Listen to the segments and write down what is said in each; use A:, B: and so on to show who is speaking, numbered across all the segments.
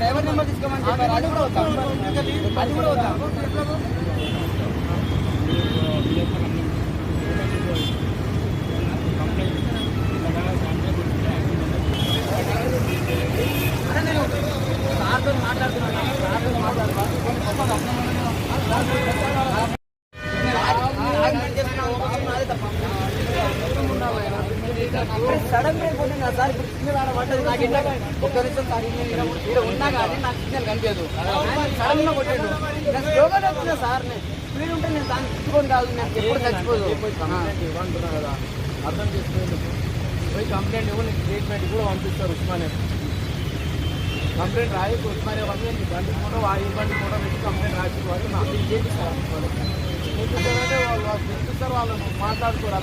A: Driver number తీసుకోమని చెప్పారు. అది కూడా వద్దాం, అది కూడా వద్దాం. నేను సార్తో మాట్లాడుతున్నాను. సడన్ బ్రేక్ కొట్టింది కదా సార్. ఇప్పుడు సిగ్నల్ ఆడ పడ్డది. నాకు ఇంట్లో ఒక్క నిమిషం సార్ ఇక్కడ ఉన్నా కానీ నాకు సిగ్నల్ కనిపించదు. సడన్ గా కొట్టాడు. నేను స్లోగానే వచ్చినా సార్. నేను స్పీడ్ ఉంటే నేను దాన్ని తిట్టుకొని కాదు, నేను ఎప్పుడు చచ్చిపోదు.
B: ఇవ్వంటున్నా కదా, అర్థం చేసుకోండి. పోయి కంప్లైంట్ ఇవ్వ, నీకు ట్రీట్మెంట్ కూడా పంపిస్తారు ఉస్మానియా. కంప్లైంట్ రాయకు ఉస్మానియా పంపి నీ బండి కూడా ఈ బండి కూడా పెట్టి కంప్లైంట్ రాసి వాళ్ళు నాకు చేపిస్తారు. ఎందుకంటే వాళ్ళు పిలుస్తారు, వాళ్ళు మాట్లాడుకోరు.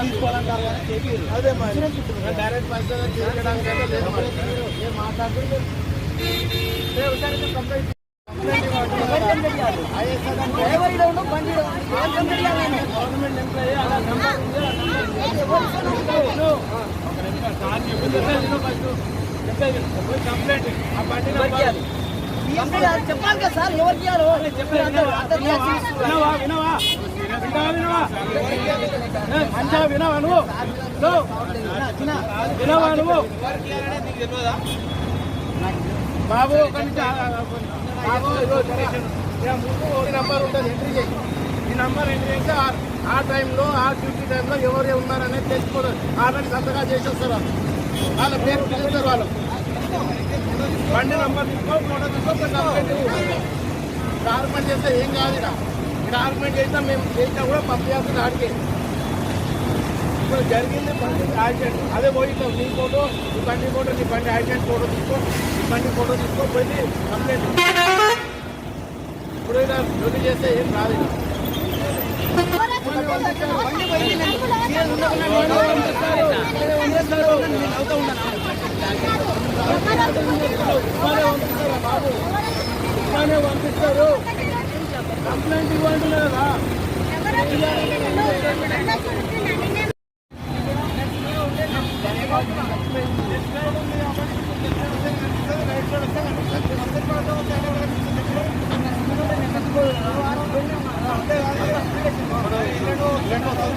A: తీసుకోవాలంటారు కానీ చెప్పారు.
B: అదే మరి డైరెక్ట్ పైసలు చేయడానికి అయితే లేదు. మరి నేను మాట్లాడుతుంటే కంప్లైంట్ గవర్నమెంట్ ఎంప్లాయీ అలా నెంబర్ కంప్లైంట్ ఆ బండి
A: చెప్పాలి కదా సార్. ఎవరికి
B: వినవా నువ్వు బాబు ఒక నంబర్ ఉంటుంది, ఎంట్రీ చేయి. ఈ నంబర్ ఎంట్రీ చేస్తే ఆ టైంలో ఆ డ్యూటీ టైంలో ఎవరు ఉన్నారనేది తెలుసుకోరు. ఆల్రెడీ సంతగా చేసేస్తారు. వాళ్ళ పేరు పిలుస్తారు. వాళ్ళు బండి నంబర్ తీసుకో, ఫోటో తీసుకో, డాక్యుమెంట్ చేస్తే ఏం కాదు. ఇక్కడ డాక్యుమెంట్ చేసినా మేము చేసినా కూడా పంపించాల్సింది ఆడికి. ఇప్పుడు జరిగింది బండి యాక్సిడెంట్. అదే పోయి నీ ఫోటో, నీ బండి ఫోటో, నీ బండి యాక్సిడెంట్ ఫోటో తీసుకో, నీ బండి ఫోటో తీసుకో, పోయి కంప్లైంట్. ఇప్పుడు ఇలా డ్యూటీ చేస్తే ఏం రాదు. పంపిస్తారు. కంప్లైంట్ ఇవ్వంటున్నారా?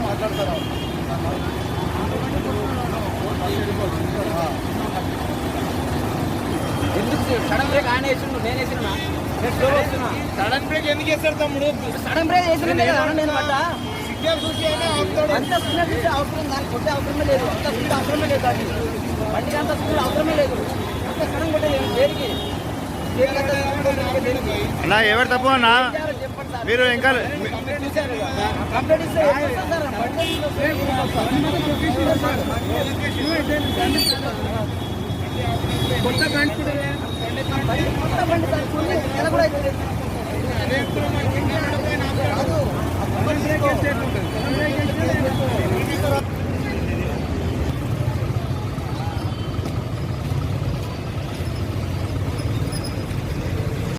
B: మాట్లాడతారా?
A: ఎందుకు సడన్ బ్రేక్ ఆయన వేసిండు, నేను వేసినా?
B: సడన్ బ్రేక్ ఎందుకు వేస్తారు తమ్ముడు?
A: సడన్ బ్రేక్ వేసిన కదా నేను పడ్డ.
B: సిగ్నల్ చూసి
A: అంత సిగ్నల్ చూసి అవసరం, దానికి కొట్టే అవసరమే లేదు. అంత స్పీడ్ అవసరమే లేదు. దానికి బండికి అంత స్పీడ్ అవసరమే లేదు. అంత సడన్ కొట్టేది దేనికి?
C: అన్నా ఎవరు తప్పు అన్నా? మీరు ఇంకా
A: కంప్లైంట్ ఇస్తే
B: కొత్త బండి
A: కూడా